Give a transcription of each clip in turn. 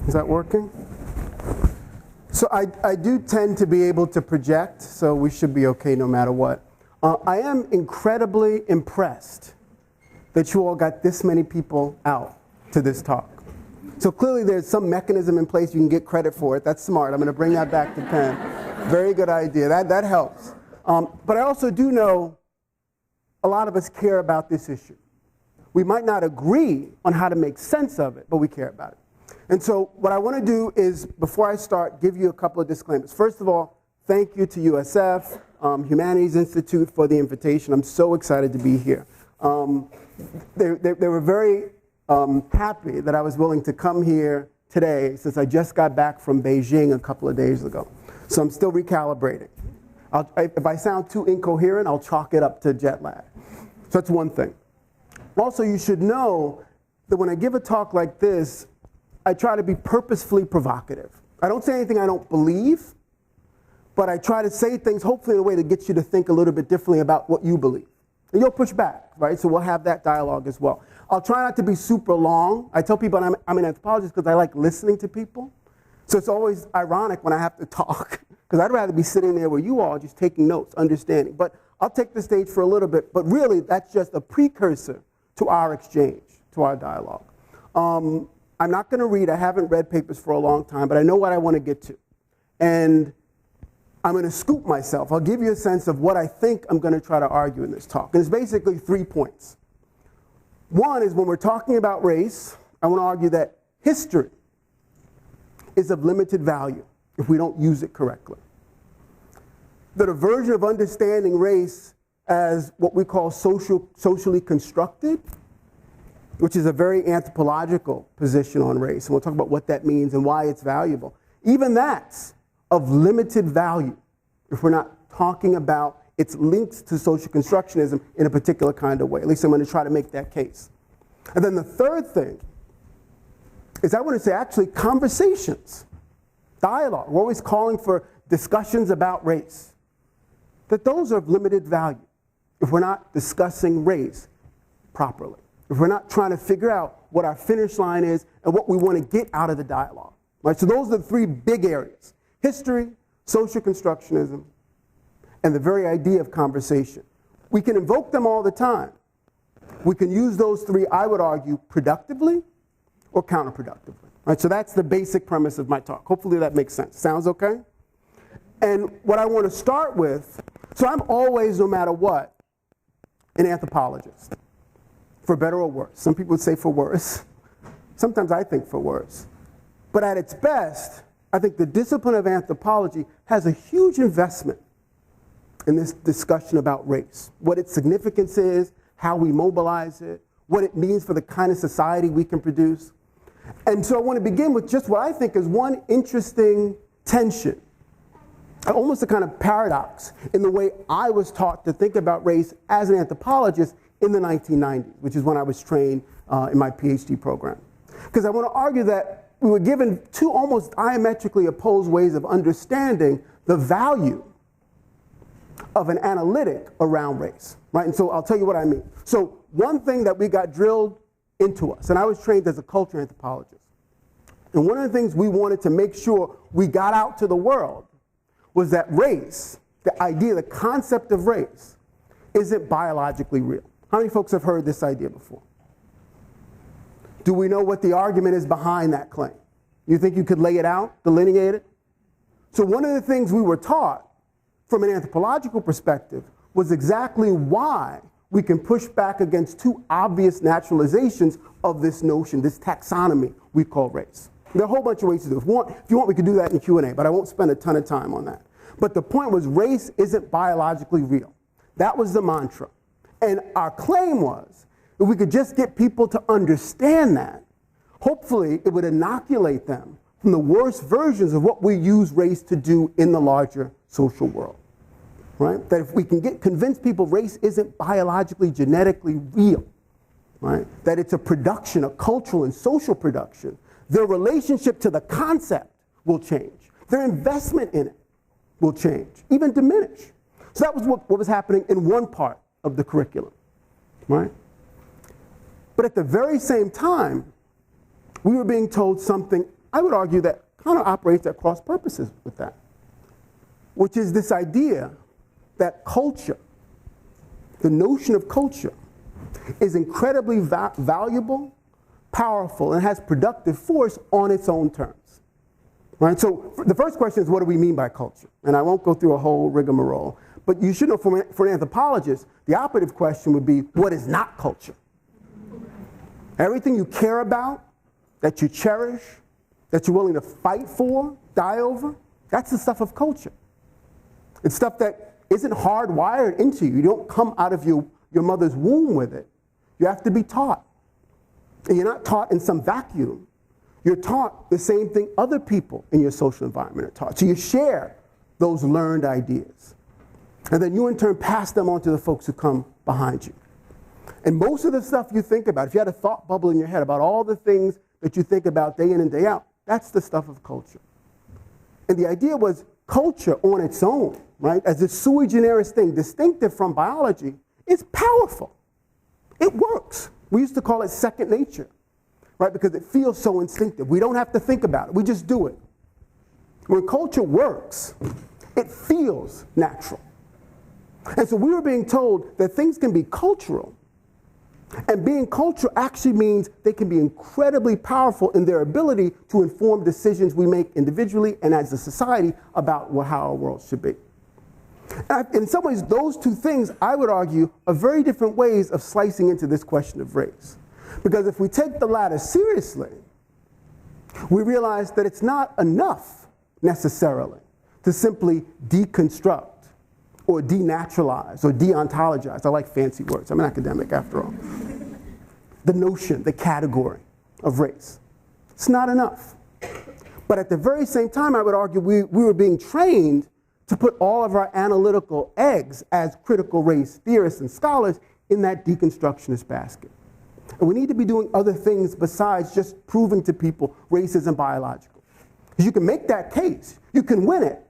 Is that working? So I do tend to be able to project, so we should be okay no matter what. I am incredibly impressed that you all got this many people out to this talk. So clearly there's some mechanism in place you can get credit for it. That's smart. I'm going to bring that back to Penn. Very good idea. That helps. But I also do know a lot of us care about this issue. We might not agree on how to make sense of it, but we care about it. And so what I want to do is, before I start, give you a couple of disclaimers. First of all, thank you to USF, Humanities Institute for the invitation. I'm so excited to be here. They were very happy that I was willing to come here today, since I just got back from Beijing a couple of days ago. So I'm still recalibrating. If I sound too incoherent, I'll chalk it up to jet lag. So that's one thing. Also, you should know that when I give a talk like this, I try to be purposefully provocative. I don't say anything I don't believe, but I try to say things hopefully in a way that gets you to think a little bit differently about what you believe. And you'll push back, right? So we'll have that dialogue as well. I'll try not to be super long. I tell people I'm an anthropologist because I like listening to people. So it's always ironic when I have to talk, because I'd rather be sitting there where you all just taking notes, understanding. But I'll take the stage for a little bit, but really that's just a precursor to our exchange, to our dialogue. I'm not going to read. I haven't read papers for a long time, but I know what I want to get to. And I'm going to scoop myself. I'll give you a sense of what I think I'm going to try to argue in this talk. And it's basically 3 points. One is, when we're talking about race, I want to argue that history is of limited value if we don't use it correctly. That a version of understanding race as what we call socially constructed, which is a very anthropological position on race, and we'll talk about what that means and why it's valuable. Even that's of limited value if we're not talking about its links to social constructionism in a particular kind of way. At least I'm going to try to make that case. And then the third thing is, I want to say, actually, conversations, dialogue. We're always calling for discussions about race. That those are of limited value if we're not discussing race properly. If we're not trying to figure out what our finish line is and what we want to get out of the dialogue. Right? So those are the 3 big areas: history, social constructionism, and the very idea of conversation. We can invoke them all the time. We can use those 3, I would argue, productively or counterproductively. Right? So that's the basic premise of my talk. Hopefully that makes sense. Sounds okay? And what I want to start with, so I'm always, no matter what, an anthropologist. For better or worse. Some people would say for worse. Sometimes I think for worse. But at its best, I think the discipline of anthropology has a huge investment in this discussion about race. What its significance is, how we mobilize it, what it means for the kind of society we can produce. And so I want to begin with just what I think is one interesting tension, almost a kind of paradox in the way I was taught to think about race as an anthropologist in the 1990s, which is when I was trained in my PhD program. Because I want to argue that we were given 2 almost diametrically opposed ways of understanding the value of an analytic around race, right? And so I'll tell you what I mean. So one thing that we got drilled into us, and I was trained as a culture anthropologist, and one of the things we wanted to make sure we got out to the world was that race, the idea, the concept of race, isn't biologically real. How many folks have heard this idea before? Do we know what the argument is behind that claim? You think you could lay it out, delineate it? So one of the things we were taught from an anthropological perspective was exactly why we can push back against 2 obvious naturalizations of this notion, this taxonomy we call race. There are a whole bunch of ways to do it. If you want, we could do that in Q&A, but I won't spend a ton of time on that. But the point was, race isn't biologically real. That was the mantra. And our claim was, if we could just get people to understand that, hopefully it would inoculate them from the worst versions of what we use race to do in the larger social world. Right? That if we can convince people race isn't biologically, genetically real, right? That it's a production, a cultural and social production, their relationship to the concept will change. Their investment in it will change, even diminish. So that was what was happening in one part of the curriculum, right? But at the very same time, we were being told something I would argue that kind of operates at cross purposes with that, which is this idea that culture, the notion of culture, is incredibly valuable, powerful, and has productive force on its own terms. Right? So the first question is, what do we mean by culture? And I won't go through a whole rigmarole, but you should know for an anthropologist, the operative question would be, what is not culture? Everything you care about, that you cherish, that you're willing to fight for, die over, that's the stuff of culture. It's stuff that isn't hardwired into you. You don't come out of your mother's womb with it. You have to be taught. And you're not taught in some vacuum. You're taught the same thing other people in your social environment are taught. So you share those learned ideas. And then you in turn pass them on to the folks who come behind you. And most of the stuff you think about, if you had a thought bubble in your head about all the things that you think about day in and day out, that's the stuff of culture. And the idea was culture on its own, right, as a sui generis thing, distinctive from biology, is powerful. It works. We used to call it second nature, right, because it feels so instinctive. We don't have to think about it. We just do it. When culture works, it feels natural. And so we were being told that things can be cultural, and being cultural actually means they can be incredibly powerful in their ability to inform decisions we make individually and as a society about how our world should be. And in some ways, those two things, I would argue, are very different ways of slicing into this question of race. Because if we take the latter seriously, we realize that it's not enough, necessarily, to simply deconstruct or denaturalize or deontologize. I like fancy words. I'm an academic, after all. The notion, the category of race. It's not enough. But at the very same time, I would argue we were being trained to put all of our analytical eggs as critical race theorists and scholars in that deconstructionist basket. And we need to be doing other things besides just proving to people race isn't biological. Because you can make that case. You can win it.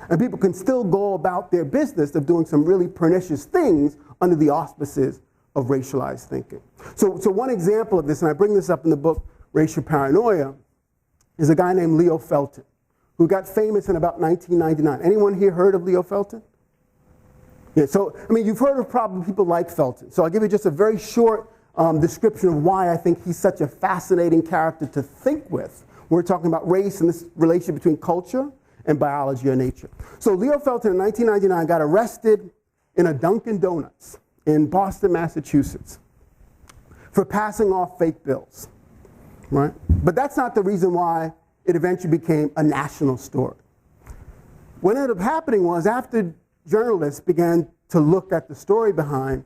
And people can still go about their business of doing some really pernicious things under the auspices of racialized thinking. So one example of this, and I bring this up in the book, Racial Paranoia, is a guy named Leo Felton, who got famous in about 1999. Anyone here heard of Leo Felton? Yeah, so, I mean, you've heard of probably people like Felton. So I'll give you just a very short description of why I think he's such a fascinating character to think with. We're talking about race and this relationship between culture and biology or nature. So Leo Felton in 1999 got arrested in a Dunkin' Donuts in Boston, Massachusetts for passing off fake bills, right? But that's not the reason why it eventually became a national story. What ended up happening was after journalists began to look at the story behind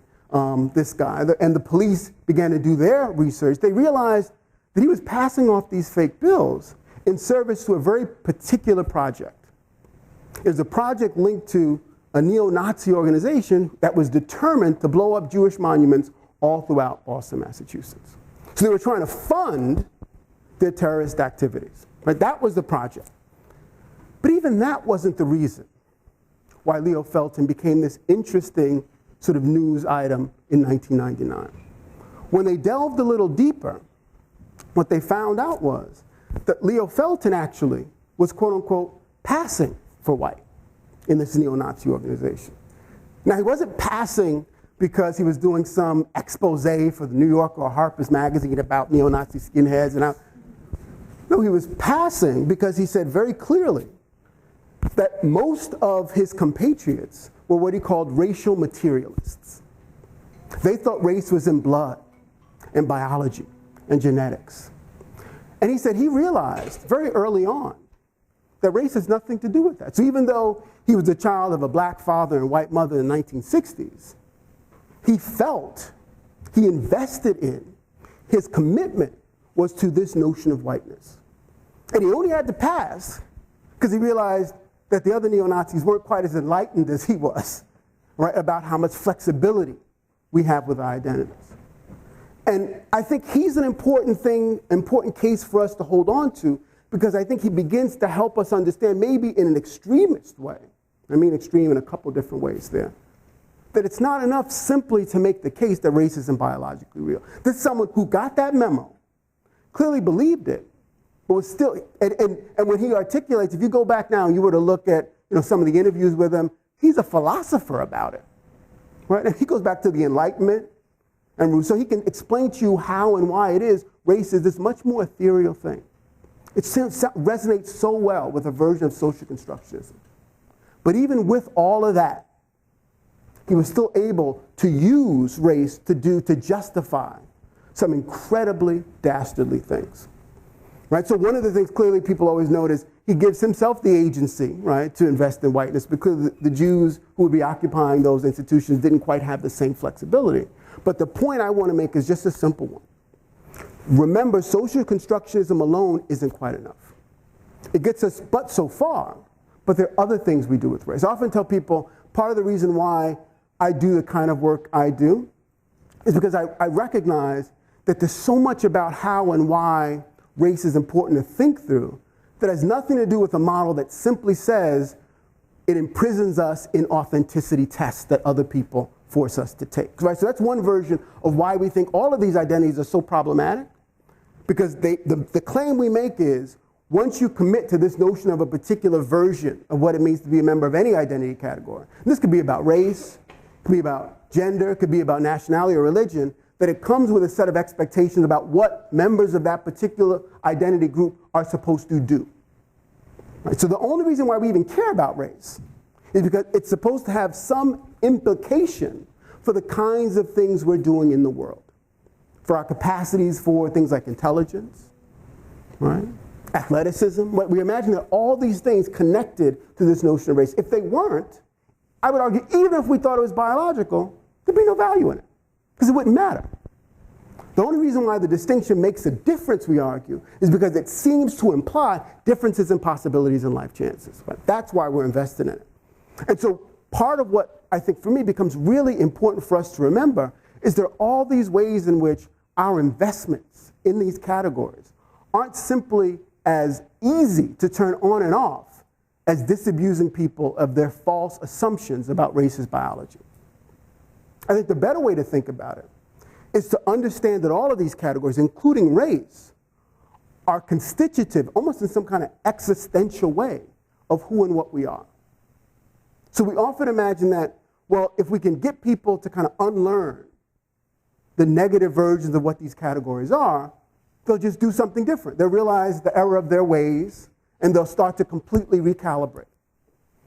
this guy and the police began to do their research, they realized that he was passing off these fake bills in service to a very particular project. It was a project linked to a neo-Nazi organization that was determined to blow up Jewish monuments all throughout Boston, Massachusetts. So they were trying to fund their terrorist activities. Right? That was the project. But even that wasn't the reason why Leo Felton became this interesting sort of news item in 1999. When they delved a little deeper, what they found out was that Leo Felton actually was, quote unquote, passing for white in this neo-Nazi organization. Now, he wasn't passing because he was doing some expose for the New Yorker or Harper's Magazine about neo-Nazi skinheads. No, he was passing because he said very clearly that most of his compatriots were what he called racial materialists. They thought race was in blood and biology and genetics. And he said he realized very early on that race has nothing to do with that. So even though he was a child of a black father and white mother in the 1960s, he felt, he invested in, his commitment was to this notion of whiteness. And he only had to pass because he realized that the other neo-Nazis weren't quite as enlightened as he was, right, about how much flexibility we have with our identities. And I think he's an important case for us to hold on to, because I think he begins to help us understand, maybe in an extremist way, I mean extreme in a couple different ways there, that it's not enough simply to make the case that race isn't biologically real. This is someone who got that memo, clearly believed it, But was still, and when he articulates, if you go back now and you were to look at some of the interviews with him, he's a philosopher about it, right? And he goes back to the Enlightenment, and so he can explain to you how and why it is race is this much more ethereal thing. It resonates so well with a version of social constructionism. But even with all of that, he was still able to use race to justify some incredibly dastardly things. Right? So one of the things clearly people always note is he gives himself the agency, right, to invest in whiteness, because the Jews who would be occupying those institutions didn't quite have the same flexibility. But the point I want to make is just a simple one. Remember, social constructionism alone isn't quite enough. It gets us but so far, but there are other things we do with race. I often tell people part of the reason why I do the kind of work I do is because I recognize that there's so much about how and why race is important to think through that has nothing to do with a model that simply says it imprisons us in authenticity tests that other people force us to take. Right? So that's one version of why we think all of these identities are so problematic, because the claim we make is once you commit to this notion of a particular version of what it means to be a member of any identity category, and this could be about race, it could be about gender, it could be about nationality or religion, that it comes with a set of expectations about what members of that particular identity group are supposed to do. Right? So the only reason why we even care about race is because it's supposed to have some implication for the kinds of things we're doing in the world, for our capacities for things like intelligence, right? Athleticism. We imagine that all these things connected to this notion of race. If they weren't, I would argue, even if we thought it was biological, there'd be no value in it, because it wouldn't matter. The only reason why the distinction makes a difference, we argue, is because it seems to imply differences in possibilities and life chances. Right? That's why we're invested in it. And so part of what I think for me becomes really important for us to remember is there are all these ways in which our investments in these categories aren't simply as easy to turn on and off as disabusing people of their false assumptions about racist biology. I think the better way to think about it is to understand that all of these categories, including race, are constitutive, almost in some kind of existential way, of who and what we are. So we often imagine that, well, if we can get people to kind of unlearn the negative versions of what these categories are, they'll just do something different. They'll realize the error of their ways, and they'll start to completely recalibrate.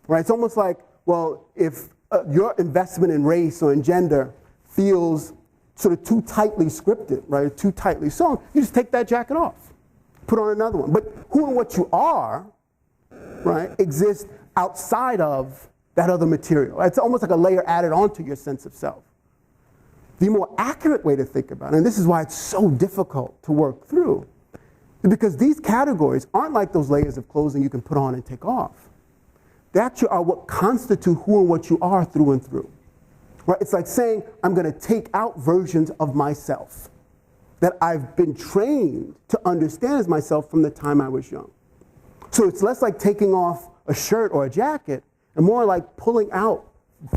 Right? It's almost like, well, if your investment in race or in gender feels sort of too tightly scripted, right, too tightly sewn, you just take that jacket off, put on another one. But who and what you are, right, exists outside of that other material. It's almost like a layer added onto your sense of self. The more accurate way to think about it, and this is why it's so difficult to work through, is because these categories aren't like those layers of clothing you can put on and take off. They actually are what constitute who and what you are through and through. Right? It's like saying, I'm going to take out versions of myself that I've been trained to understand as myself from the time I was young. So it's less like taking off a shirt or a jacket, and more like pulling out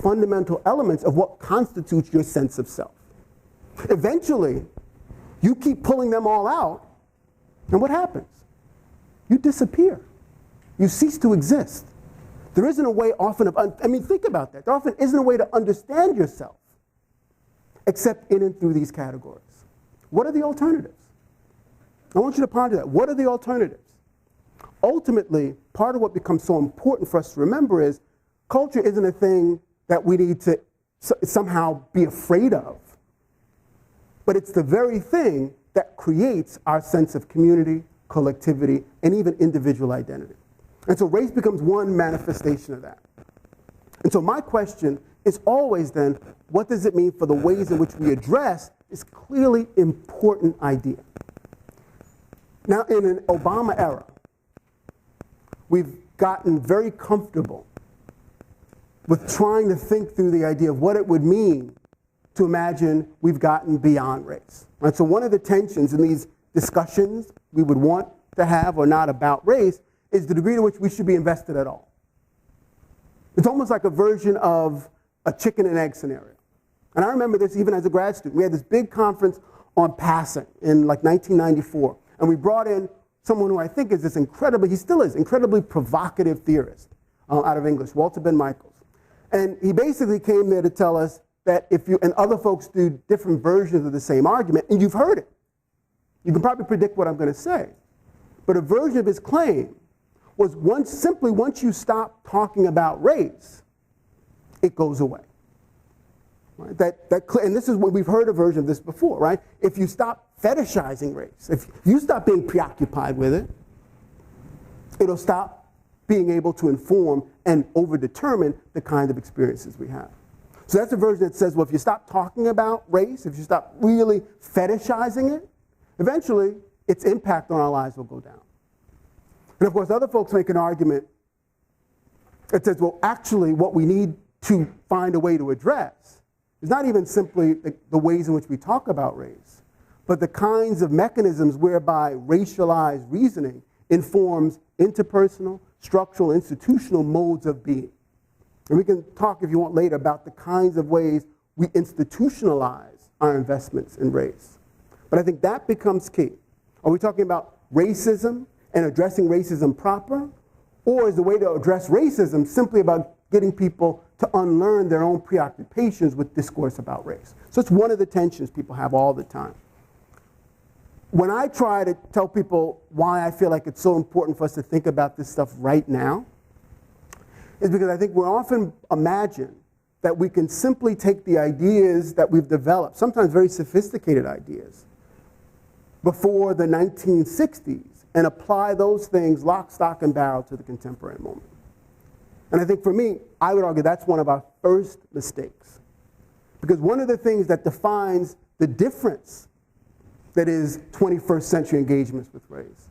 fundamental elements of what constitutes your sense of self. Eventually, you keep pulling them all out, and what happens? You disappear. You cease to exist. There isn't a way often of, think about that. There often isn't a way to understand yourself except in and through these categories. What are the alternatives? I want you to ponder that. What are the alternatives? Ultimately, part of what becomes so important for us to remember is culture isn't a thing that we need to somehow be afraid of, but it's the very thing that creates our sense of community, collectivity, and even individual identity. And so race becomes one manifestation of that. And so my question is always then, what does it mean for the ways in which we address this clearly important idea? Now, in an Obama era, we've gotten very comfortable with trying to think through the idea of what it would mean to imagine we've gotten beyond race. Right? So one of the tensions in these discussions we would want to have or not about race is the degree to which we should be invested at all. It's almost like a version of a chicken and egg scenario. And I remember this even as a grad student. We had this big conference on passing in like 1994. And we brought in someone who I think is this incredibly, he still is, incredibly provocative theorist out of English, Walter Ben Michaels. And he basically came there to tell us that if you, and other folks do different versions of the same argument, and you've heard it. You can probably predict what I'm going to say. But a version of his claim was once you stop talking about race, it goes away. Right? And this is what we've heard a version of this before, right? If you stop fetishizing race, if you stop being preoccupied with it, it'll stop being able to inform and overdetermine the kind of experiences we have. So that's a version that says, well, if you stop talking about race, if you stop really fetishizing it, eventually its impact on our lives will go down. And of course, other folks make an argument that says, well, actually what we need to find a way to address is not even simply the ways in which we talk about race, but the kinds of mechanisms whereby racialized reasoning informs interpersonal, structural, institutional modes of being. And we can talk, if you want, later about the kinds of ways we institutionalize our investments in race. But I think that becomes key. Are we talking about racism and addressing racism proper? Or is the way to address racism simply about getting people to unlearn their own preoccupations with discourse about race? So it's one of the tensions people have all the time. When I try to tell people why I feel like it's so important for us to think about this stuff right now, is because I think we often imagine that we can simply take the ideas that we've developed, sometimes very sophisticated ideas, before the 1960s, and apply those things lock, stock, and barrel to the contemporary moment. And I think for me, I would argue that's one of our first mistakes. Because one of the things that defines the difference that is 21st century engagements with race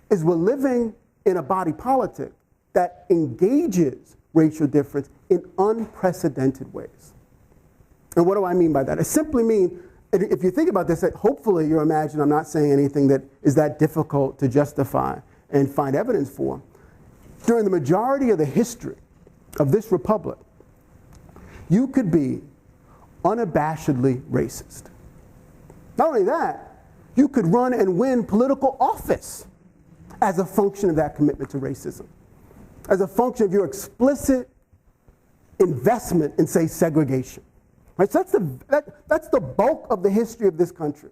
is we're living in a body politic that engages racial difference in unprecedented ways. And what do I mean by that? I simply mean, if you think about this, that hopefully you imagine I'm not saying anything that is that difficult to justify and find evidence for. During the majority of the history of this republic, you could be unabashedly racist. Not only that, you could run and win political office as a function of that commitment to racism, as a function of your explicit investment in, say, segregation. Right? So that's the bulk of the history of this country.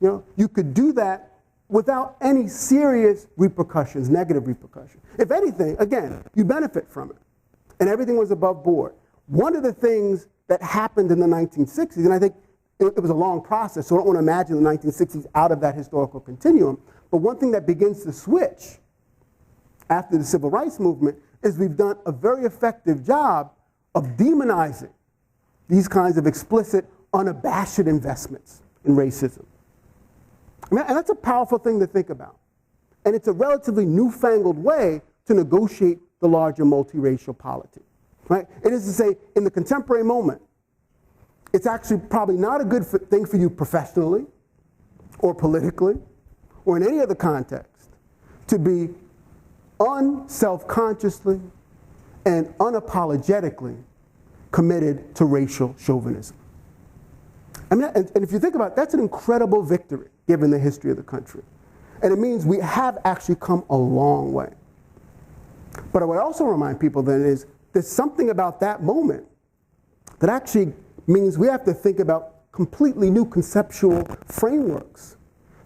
You know, you could do that without any serious repercussions, negative repercussions. If anything, again, you benefit from it. And everything was above board. One of the things that happened in the 1960s, and I think it was a long process, so I don't want to imagine the 1960s out of that historical continuum, but one thing that begins to switch after the civil rights movement is we've done a very effective job of demonizing these kinds of explicit, unabashed investments in racism. I mean, and that's a powerful thing to think about. And it's a relatively newfangled way to negotiate the larger multiracial polity. Right? It is to say, in the contemporary moment, it's actually probably not a good thing for you professionally or politically or in any other context to be unself-consciously and unapologetically committed to racial chauvinism. I mean, and if you think about it, that's an incredible victory given the history of the country. And it means we have actually come a long way. But I would also remind people then is there's something about that moment that actually means we have to think about completely new conceptual frameworks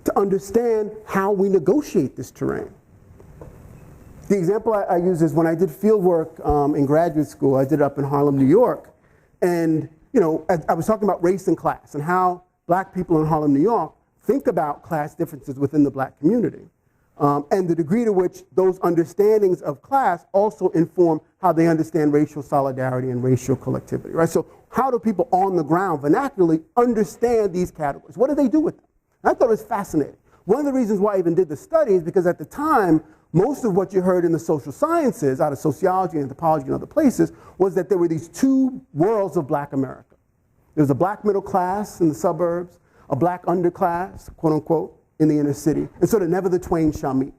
to understand how we negotiate this terrain. The example I use is when I did field work in graduate school. I did it up in Harlem, New York. And you know, I was talking about race and class and how black people in Harlem, New York think about class differences within the black community. And the degree to which those understandings of class also inform how they understand racial solidarity and racial collectivity, right? So how do people on the ground vernacularly understand these categories? What do they do with them? And I thought it was fascinating. One of the reasons why I even did the study is because at the time, most of what you heard in the social sciences, out of sociology and anthropology and other places, was that there were these two worlds of black America. There was a black middle class in the suburbs, a black underclass, quote unquote, in the inner city, and so that never the twain shall meet.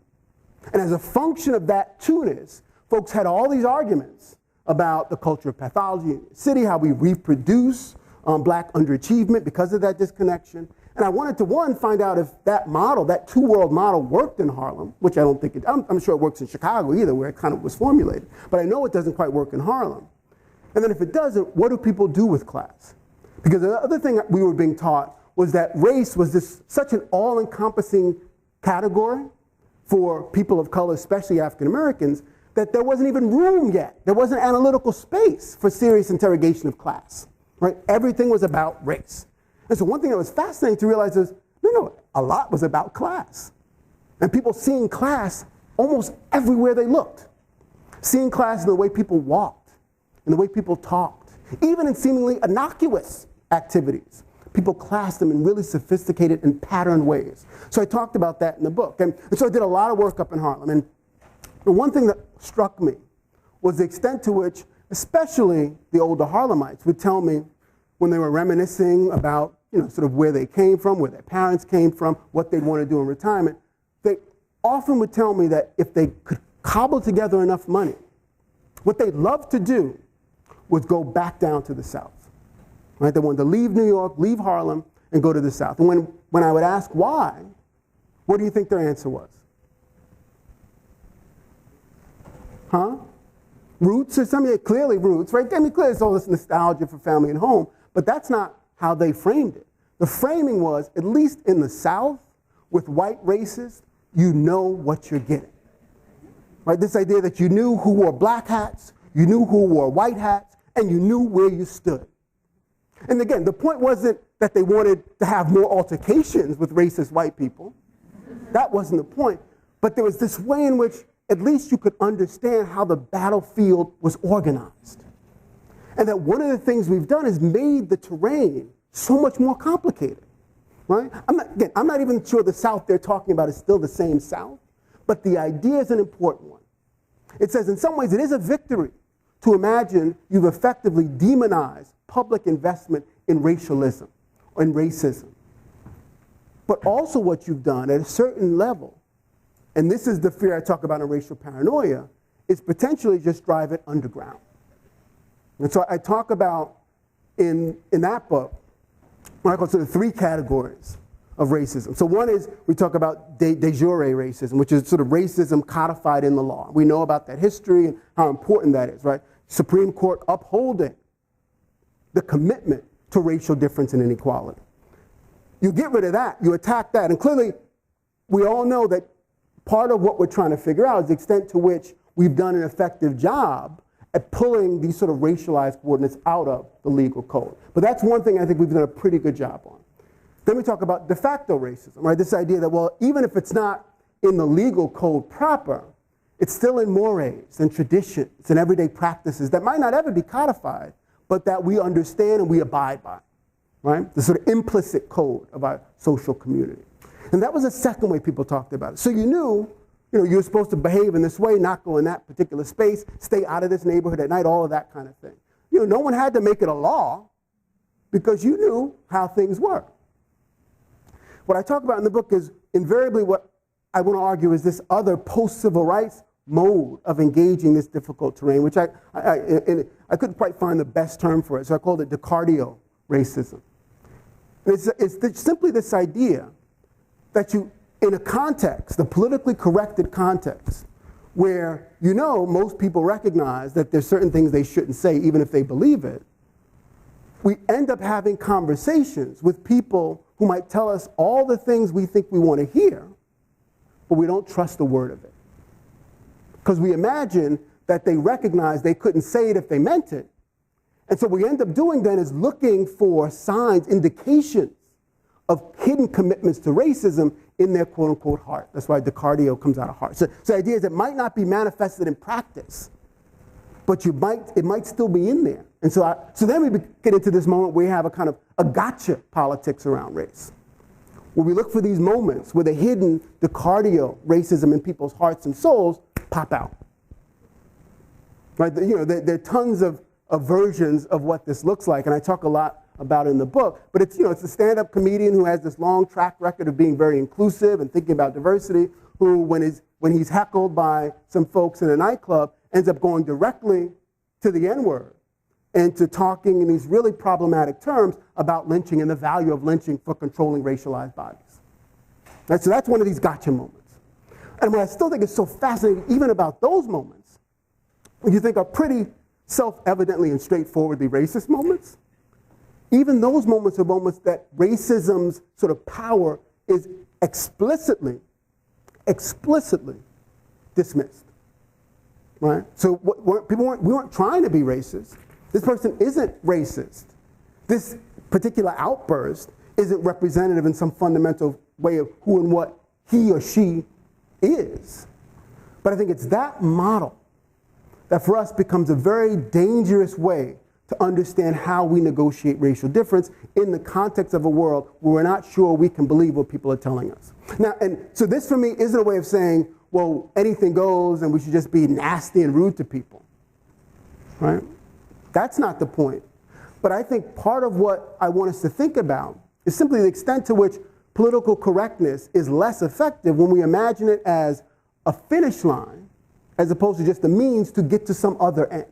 And as a function of that two-ness, folks had all these arguments about the culture of pathology in the city, how we reproduce black underachievement because of that disconnection. And I wanted to, one, find out if that model, that two-world model, worked in Harlem, which I don't think it, I'm sure it works in Chicago either, where it kind of was formulated. But I know it doesn't quite work in Harlem. And then if it doesn't, what do people do with class? Because the other thing we were being taught was that race was this such an all-encompassing category for people of color, especially African Americans, that there wasn't even room yet. There wasn't analytical space for serious interrogation of class, right? Everything was about race. And so one thing that was fascinating to realize is, no, a lot was about class. And people seeing class almost everywhere they looked. Seeing class in the way people walked, in the way people talked, even in seemingly innocuous activities. People classed them in really sophisticated and patterned ways. So I talked about that in the book. And so I did a lot of work up in Harlem. And one thing that struck me was the extent to which, especially the older Harlemites, would tell me when they were reminiscing about, sort of where they came from, where their parents came from, what they'd want to do in retirement, they often would tell me that if they could cobble together enough money, what they'd love to do was go back down to the South. Right? They wanted to leave New York, leave Harlem, and go to the South. And when I would ask why, what do you think their answer was? Huh? Roots or something? Yeah, clearly roots, right? I mean, clearly it's all this nostalgia for family and home, but that's not how they framed it. The framing was, at least in the South, with white racists, you know what you're getting. Right? This idea that you knew who wore black hats, you knew who wore white hats, and you knew where you stood. And again, the point wasn't that they wanted to have more altercations with racist white people. That wasn't the point. But there was this way in which at least you could understand how the battlefield was organized. And that one of the things we've done is made the terrain so much more complicated. Right? I'm not even sure the South they're talking about is still the same South, but the idea is an important one. It says in some ways it is a victory to imagine you've effectively demonized public investment in racialism or in racism. But also what you've done at a certain level, and this is the fear I talk about in racial paranoia, is potentially just drive it underground. And so I talk about in that book what I call sort of three categories of racism. So one is we talk about de jure racism, which is sort of racism codified in the law. We know about that history and how important that is, right? Supreme Court upholding the commitment to racial difference and inequality. You get rid of that, you attack that, and clearly we all know that part of what we're trying to figure out is the extent to which we've done an effective job at pulling these sort of racialized coordinates out of the legal code. But that's one thing I think we've done a pretty good job on. Then we talk about de facto racism, right? This idea that, well, even if it's not in the legal code proper, it's still in mores and traditions and everyday practices that might not ever be codified, but that we understand and we abide by, right? The sort of implicit code of our social community. And that was the second way people talked about it. So you knew, you were supposed to behave in this way, not go in that particular space, stay out of this neighborhood at night, all of that kind of thing. No one had to make it a law because you knew how things were. What I talk about in the book is invariably what I want to argue is this other post-civil rights mode of engaging this difficult terrain, which I couldn't quite find the best term for it, so I called it decardio racism. And it's simply this idea that you, in a context, the politically corrected context, where most people recognize that there's certain things they shouldn't say even if they believe it, we end up having conversations with people who might tell us all the things we think we want to hear, but we don't trust a word of it. Because we imagine that they recognize they couldn't say it if they meant it. And so what we end up doing then is looking for signs, indications of hidden commitments to racism in their quote-unquote heart. That's why decardio comes out of heart. So the idea is it might not be manifested in practice, but it might still be in there. And so then we get into this moment where we have a kind of a gotcha politics around race, where we look for these moments where the hidden decardio racism in people's hearts and souls pop out. Right? There are tons of versions of what this looks like, and I talk a lot about it in the book, but it's a stand-up comedian who has this long track record of being very inclusive and thinking about diversity, who when he's heckled by some folks in a nightclub ends up going directly to the N-word into talking in these really problematic terms about lynching and the value of lynching for controlling racialized bodies. Right, so that's one of these gotcha moments. And what I still think is so fascinating, even about those moments, when you think are pretty self-evidently and straightforwardly racist moments, even those moments are moments that racism's sort of power is explicitly dismissed. Right? So we weren't trying to be racist. This person isn't racist. This particular outburst isn't representative in some fundamental way of who and what he or she is. But I think it's that model that for us becomes a very dangerous way to understand how we negotiate racial difference in the context of a world where we're not sure we can believe what people are telling us. Now, and so this for me isn't a way of saying, well, anything goes and we should just be nasty and rude to people, right? That's not the point. But I think part of what I want us to think about is simply the extent to which political correctness is less effective when we imagine it as a finish line as opposed to just a means to get to some other end.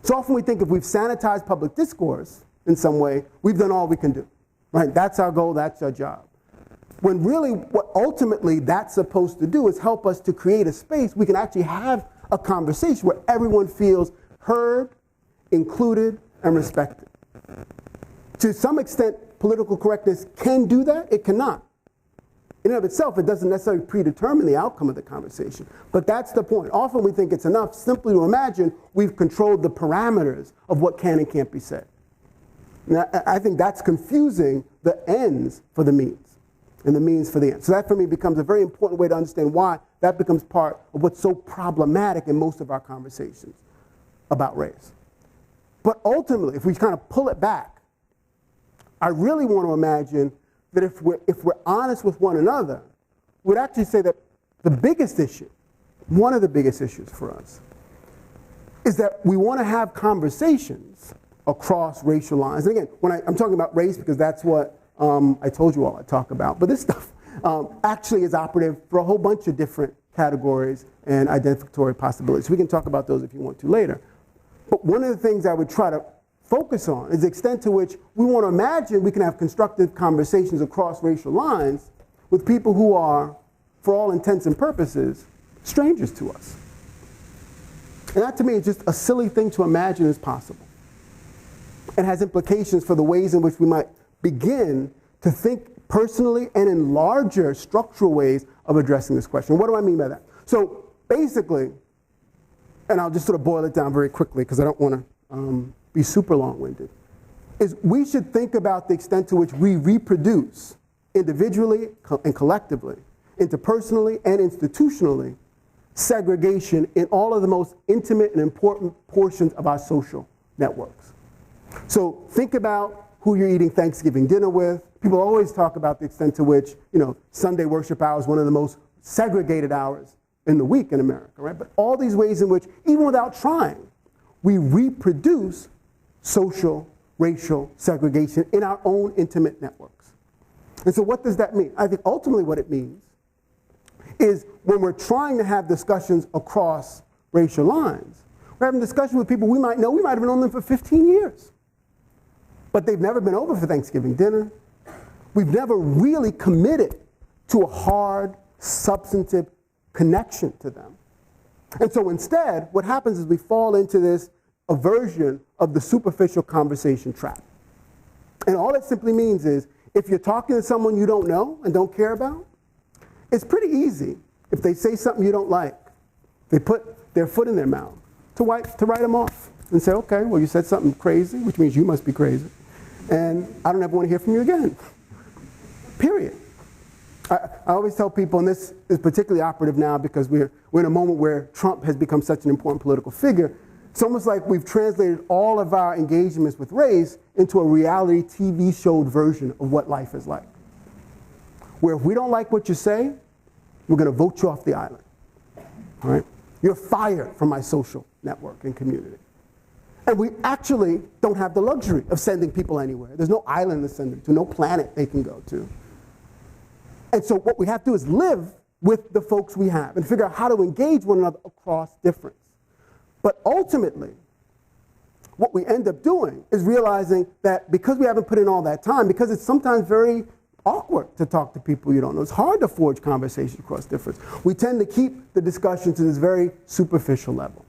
So often we think if we've sanitized public discourse in some way, we've done all we can do, right? That's our goal, that's our job. When really what ultimately that's supposed to do is help us to create a space we can actually have a conversation where everyone feels heard, included, and respected. To some extent, political correctness can do that, it cannot. In and of itself, it doesn't necessarily predetermine the outcome of the conversation. But that's the point. Often we think it's enough simply to imagine we've controlled the parameters of what can and can't be said. Now, I think that's confusing the ends for the means and the means for the ends. So that for me becomes a very important way to understand why that becomes part of what's so problematic in most of our conversations about race. But ultimately, if we kind of pull it back, I really want to imagine that if we're honest with one another, we'd actually say that the biggest issue, one of the biggest issues for us, is that we want to have conversations across racial lines. And again, when I'm talking about race because that's what I told you all I'd talk about, but this stuff actually is operative for a whole bunch of different categories and identificatory possibilities. We can talk about those if you want to later. But one of the things I would try to focus on is the extent to which we want to imagine we can have constructive conversations across racial lines with people who are, for all intents and purposes, strangers to us. And that to me is just a silly thing to imagine is possible. It has implications for the ways in which we might begin to think personally and in larger structural ways of addressing this question. What do I mean by that? So basically, and I'll just sort of boil it down very quickly because I don't want to be super long-winded, is we should think about the extent to which we reproduce individually and collectively, interpersonally and institutionally, segregation in all of the most intimate and important portions of our social networks. So think about who you're eating Thanksgiving dinner with. People always talk about the extent to which, Sunday worship hour is one of the most segregated hours in the week in America, right? But all these ways in which, even without trying, we reproduce social, racial segregation in our own intimate networks. And so what does that mean? I think ultimately what it means is when we're trying to have discussions across racial lines, we're having discussions with people we might know, we might have known them for 15 years. But they've never been over for Thanksgiving dinner. We've never really committed to a hard, substantive connection to them. And so instead, what happens is we fall into this aversion of the superficial conversation trap. And all it simply means is if you're talking to someone you don't know and don't care about, it's pretty easy if they say something you don't like, they put their foot in their mouth to write them off and say, okay, well, you said something crazy, which means you must be crazy, and I don't ever want to hear from you again, period. I always tell people, and this is particularly operative now because we're in a moment where Trump has become such an important political figure, it's almost like we've translated all of our engagements with race into a reality TV showed version of what life is like. Where if we don't like what you say, we're going to vote you off the island. All right? You're fired from my social network and community. And we actually don't have the luxury of sending people anywhere. There's no island to send them to, no planet they can go to. And so what we have to do is live with the folks we have and figure out how to engage one another across difference. But ultimately, what we end up doing is realizing that because we haven't put in all that time, because it's sometimes very awkward to talk to people you don't know, it's hard to forge conversation across difference, we tend to keep the discussion to this very superficial level.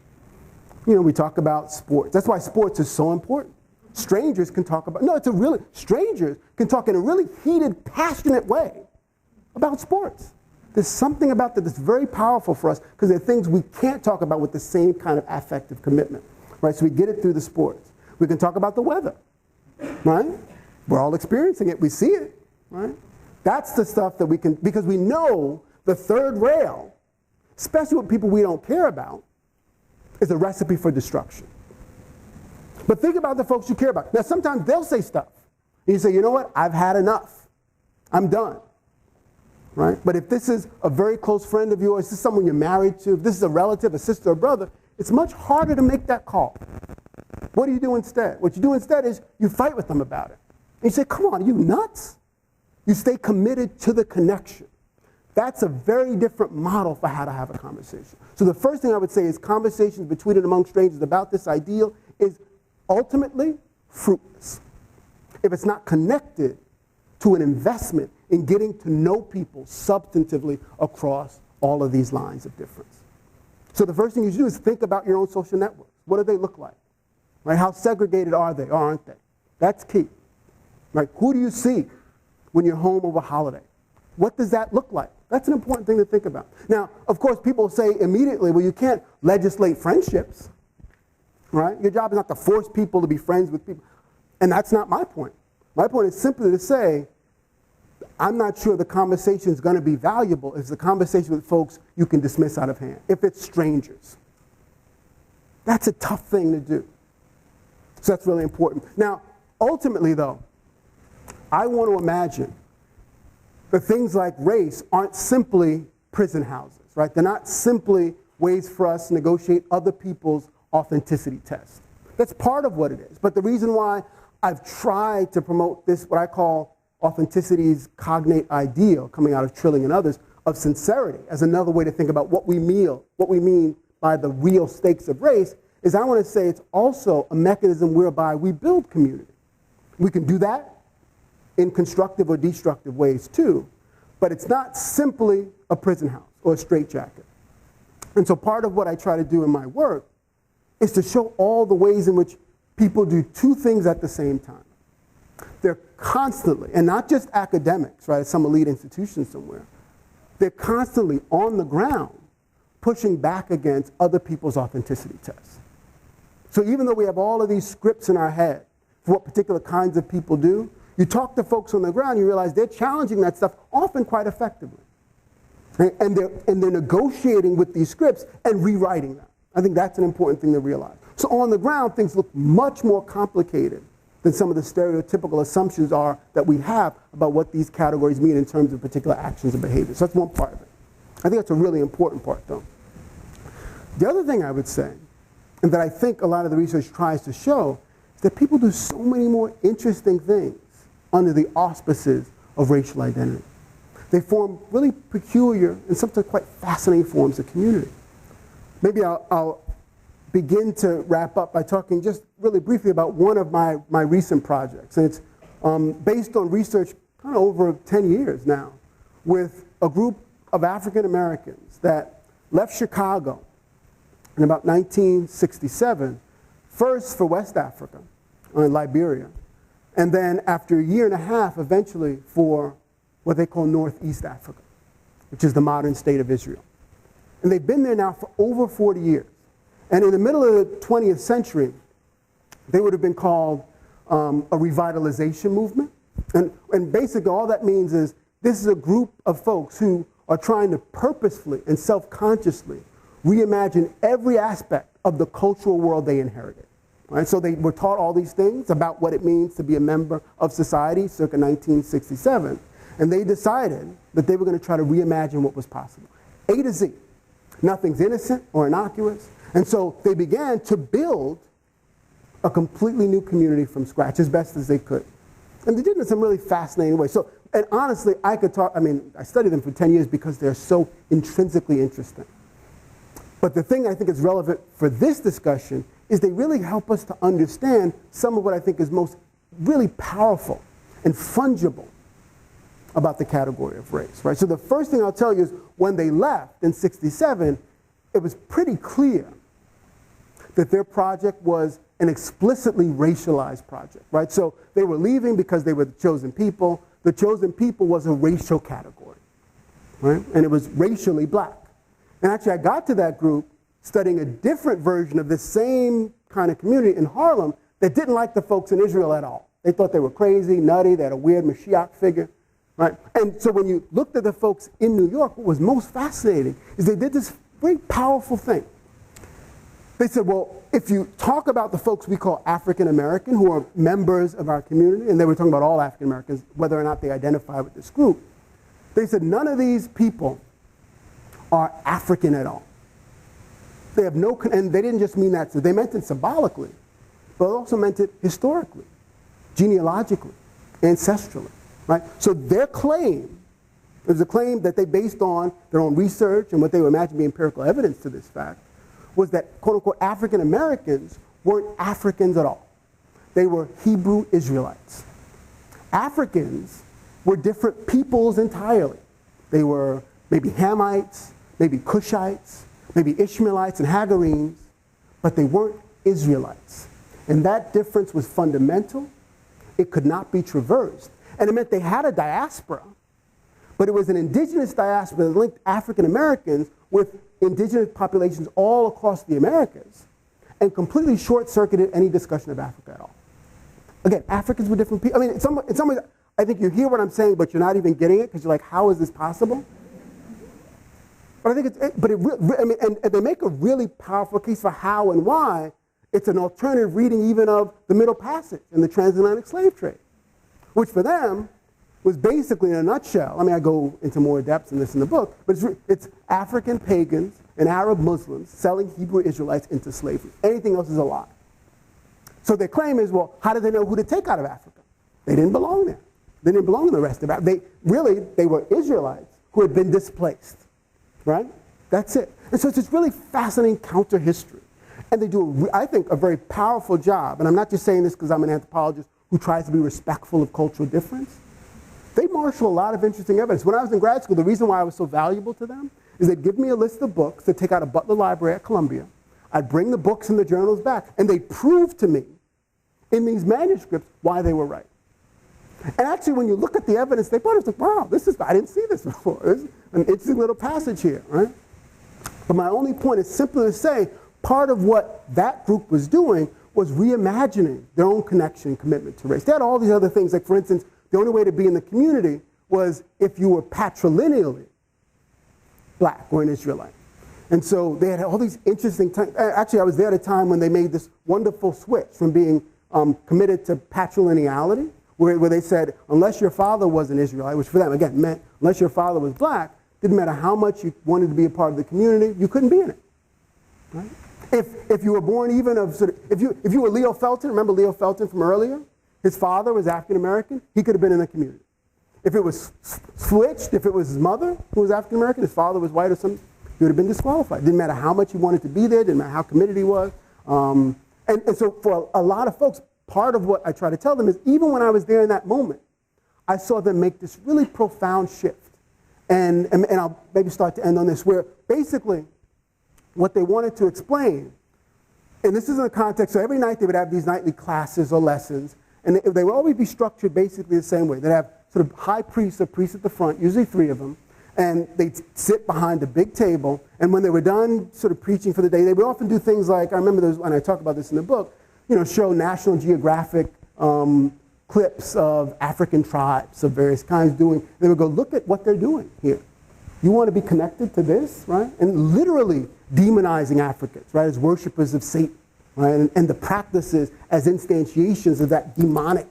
You know, we talk about sports. That's why sports is so important. Strangers can talk about, strangers can talk in a really heated, passionate way about sports. There's something about that that's very powerful for us because there are things we can't talk about with the same kind of affective commitment, right? So we get it through the sports. We can talk about the weather, right? We're all experiencing it. We see it, right? That's the stuff that we can, because we know the third rail, especially with people we don't care about, is a recipe for destruction. But think about the folks you care about. Now, sometimes they'll say stuff. And you say, you know what? I've had enough. I'm done. Right? But if this is a very close friend of yours, this is someone you're married to, if this is a relative, a sister or brother, it's much harder to make that call. What do you do instead? What you do instead is you fight with them about it. And you say, come on, are you nuts? You stay committed to the connection. That's a very different model for how to have a conversation. So the first thing I would say is conversations between and among strangers about this ideal is ultimately fruitless if it's not connected to an investment in getting to know people substantively across all of these lines of difference. So the first thing you should do is think about your own social networks. What do they look like? Right? How segregated are they or aren't they? That's key. Right? Who do you see when you're home over holiday? What does that look like? That's an important thing to think about. Now, of course, people say immediately, well, you can't legislate friendships. Right? Your job is not to force people to be friends with people. And that's not my point. My point is simply to say, I'm not sure the conversation is going to be valuable if it's a conversation with folks you can dismiss out of hand, if it's strangers. That's a tough thing to do. So that's really important. Now, ultimately, though, I want to imagine that things like race aren't simply prison houses, right? They're not simply ways for us to negotiate other people's authenticity test. That's part of what it is. But the reason why I've tried to promote this, what I call authenticity's cognate ideal, coming out of Trilling and others, of sincerity as another way to think about what we mean by the real stakes of race, is I want to say it's also a mechanism whereby we build community. We can do that in constructive or destructive ways too, but it's not simply a prison house or a straitjacket. And so part of what I try to do in my work is to show all the ways in which people do two things at the same time. They're constantly, and not just academics, right, at some elite institution somewhere, they're constantly on the ground pushing back against other people's authenticity tests. So even though we have all of these scripts in our head for what particular kinds of people do, you talk to folks on the ground, you realize they're challenging that stuff often quite effectively. Right? And they're negotiating with these scripts and rewriting them. I think that's an important thing to realize. So on the ground, things look much more complicated than some of the stereotypical assumptions are that we have about what these categories mean in terms of particular actions and behaviors. So that's one part of it. I think that's a really important part, though. The other thing I would say, and that I think a lot of the research tries to show, is that people do so many more interesting things under the auspices of racial identity. They form really peculiar and sometimes quite fascinating forms of community. Maybe I'll begin to wrap up by talking just really briefly about one of my recent projects. And it's based on research kind of over 10 years now with a group of African Americans that left Chicago in about 1967, first for West Africa, or Liberia, and then after a year and a half, eventually for what they call Northeast Africa, which is the modern state of Israel. And they've been there now for over 40 years. And in the middle of the 20th century, they would have been called a revitalization movement. And basically all that means is this is a group of folks who are trying to purposefully and self-consciously reimagine every aspect of the cultural world they inherited. Right? So they were taught all these things about what it means to be a member of society circa 1967. And they decided that they were going to try to reimagine what was possible. A to Z. Nothing's innocent or innocuous. And so they began to build a completely new community from scratch as best as they could. And they did it in some really fascinating ways. So, and honestly, I studied them for 10 years because they're so intrinsically interesting. But the thing I think is relevant for this discussion is they really help us to understand some of what I think is most really powerful and fungible about the category of race, right? So the first thing I'll tell you is when they left in '67, it was pretty clear that their project was an explicitly racialized project, right? So they were leaving because they were the chosen people. The chosen people was a racial category, right? And it was racially black. And actually I got to that group studying a different version of this same kind of community in Harlem that didn't like the folks in Israel at all. They thought they were crazy, nutty, they had a weird Mashiach figure, right? And so when you looked at the folks in New York, what was most fascinating is they did this very powerful thing. They said, well, if you talk about the folks we call African American, who are members of our community, and they were talking about all African Americans, whether or not they identify with this group, they said none of these people are African at all. They have no, and they didn't just mean that, so they meant it symbolically, but also meant it historically, genealogically, ancestrally, right? So their claim, it was a claim that they based on their own research and what they would imagine to be empirical evidence to this fact, was that, quote unquote, African Americans weren't Africans at all. They were Hebrew Israelites. Africans were different peoples entirely. They were maybe Hamites, maybe Cushites, maybe Ishmaelites and Hagarenes, but they weren't Israelites. And that difference was fundamental. It could not be traversed. And it meant they had a diaspora, but it was an indigenous diaspora that linked African Americans with indigenous populations all across the Americas and completely short-circuited any discussion of Africa at all. Again, Africans were different people. I mean, in some ways, I think you hear what I'm saying, but you're not even getting it because you're like, how is this possible? But I think and they make a really powerful case for how and why it's an alternative reading even of the Middle Passage and the transatlantic slave trade, which for them was basically, in a nutshell, I mean, I go into more depth in this in the book, but it's African pagans and Arab Muslims selling Hebrew Israelites into slavery. Anything else is a lie. So their claim is, well, how did they know who to take out of Africa? They didn't belong there. They didn't belong in the rest of Africa. They were Israelites who had been displaced, right? That's it. And so it's this really fascinating counter-history. And they do, I think, a very powerful job. And I'm not just saying this because I'm an anthropologist who tries to be respectful of cultural difference. They marshal a lot of interesting evidence. When I was in grad school, the reason why I was so valuable to them is they'd give me a list of books to take out of Butler Library at Columbia. I'd bring the books and the journals back, and they proved to me in these manuscripts why they were right. And actually, when you look at the evidence, they thought, like, wow, I didn't see this before. There's an interesting little passage here, right? But my only point is simply to say, part of what that group was doing was reimagining their own connection and commitment to race. They had all these other things, like, for instance, the only way to be in the community was if you were patrilineally black or an Israelite. And so they had all these interesting times. Actually, I was there at a time when they made this wonderful switch from being committed to patrilineality, where they said, unless your father was an Israelite, which for them, again, meant unless your father was black, didn't matter how much you wanted to be a part of the community, you couldn't be in it. Right? If you were born even of sort of, if you were Leo Felton, remember Leo Felton from earlier? His father was African American, he could have been in the community. If it was switched, if it was his mother who was African American, his father was white or something, he would have been disqualified. Didn't matter how much he wanted to be there, didn't matter how committed he was. And so for a lot of folks, part of what I try to tell them is even when I was there in that moment, I saw them make this really profound shift. And I'll maybe start to end on this, where basically what they wanted to explain, and this is in the context, so every night they would have these nightly classes or lessons, and they would always be structured basically the same way. They'd have sort of high priests or priests at the front, usually 3 of them, and they'd sit behind a big table, and when they were done sort of preaching for the day, they would often do things like, I remember those, when I talk about this in the book, show National Geographic clips of African tribes of various kinds doing, they would go, look at what they're doing here. You want to be connected to this, right? And literally demonizing Africans, right, as worshipers of Satan, right? And the practices as instantiations of that demonic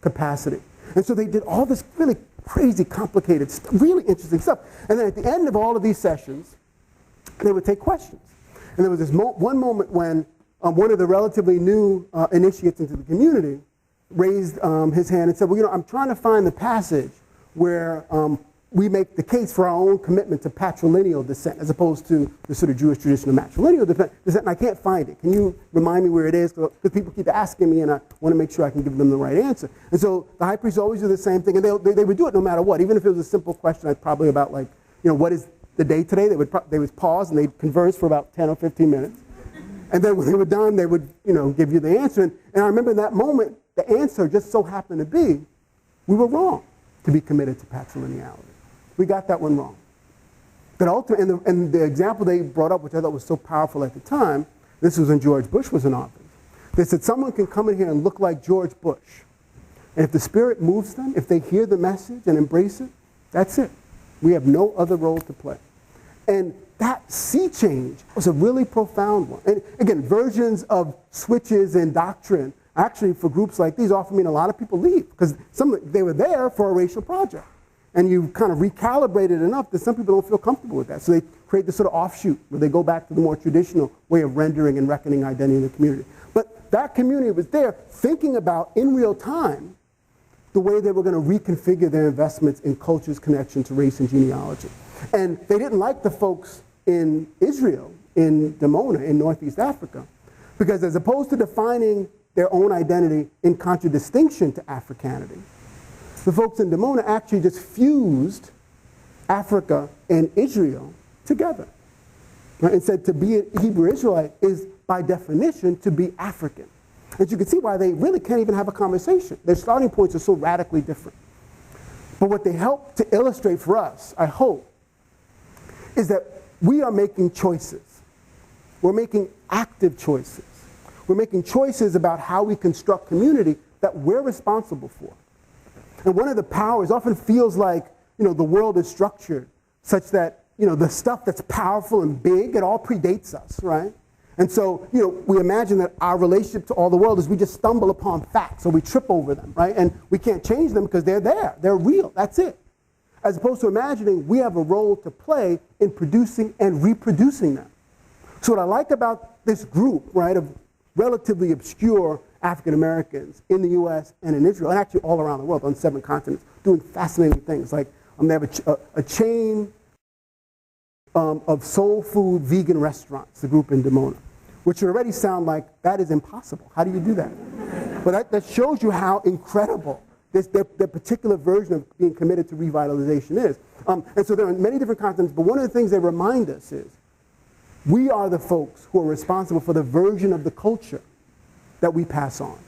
capacity. And so they did all this really crazy, complicated, really interesting stuff. And then at the end of all of these sessions, they would take questions. And there was this one moment when one of the relatively new initiates into the community raised his hand and said, well, I'm trying to find the passage where we make the case for our own commitment to patrilineal descent as opposed to the sort of Jewish tradition of matrilineal descent, and I can't find it. Can you remind me where it is? Because people keep asking me, and I want to make sure I can give them the right answer. And so the high priests always do the same thing, and they would do it no matter what. Even if it was a simple question, I'd probably about like, what is the day today? They would pause and they'd converse for about 10 or 15 minutes. And then when they were done, they would, give you the answer. And I remember in that moment, the answer just so happened to be, we were wrong to be committed to patrilineality. We got that one wrong. But ultimately, and the example they brought up, which I thought was so powerful at the time, this was when George Bush was in office. They said someone can come in here and look like George Bush. And if the Spirit moves them, if they hear the message and embrace it, that's it. We have no other role to play. And that sea change was a really profound one. And again, versions of switches in doctrine, actually for groups like these often mean a lot of people leave because they were there for a racial project. And you kind of recalibrate it enough that some people don't feel comfortable with that. So they create this sort of offshoot where they go back to the more traditional way of rendering and reckoning identity in the community. But that community was there thinking about, in real time, the way they were going to reconfigure their investments in culture's connection to race and genealogy. And they didn't like the folks in Israel, in Dimona, in Northeast Africa, because as opposed to defining their own identity in contradistinction to Africanity, the folks in Dimona actually just fused Africa and Israel together. Right? And said to be a Hebrew Israelite is, by definition, to be African. And you can see why they really can't even have a conversation. Their starting points are so radically different. But what they help to illustrate for us, I hope, is that we are making choices. We're making active choices. We're making choices about how we construct community that we're responsible for. And one of the powers often feels like, the world is structured such that, the stuff that's powerful and big, it all predates us, right? And so, we imagine that our relationship to all the world is we just stumble upon facts or we trip over them, right? And we can't change them because they're there. They're real. That's it. As opposed to imagining we have a role to play in producing and reproducing them. So what I like about this group, right, of relatively obscure African Americans in the U.S. and in Israel, and actually all around the world on 7 continents, doing fascinating things. Like they have a chain of soul food vegan restaurants, the group in Dimona, which already sound like that is impossible. How do you do that? But that shows you how incredible their particular version of being committed to revitalization is. And so there are many different continents, but one of the things they remind us is we are the folks who are responsible for the version of the culture that we pass on.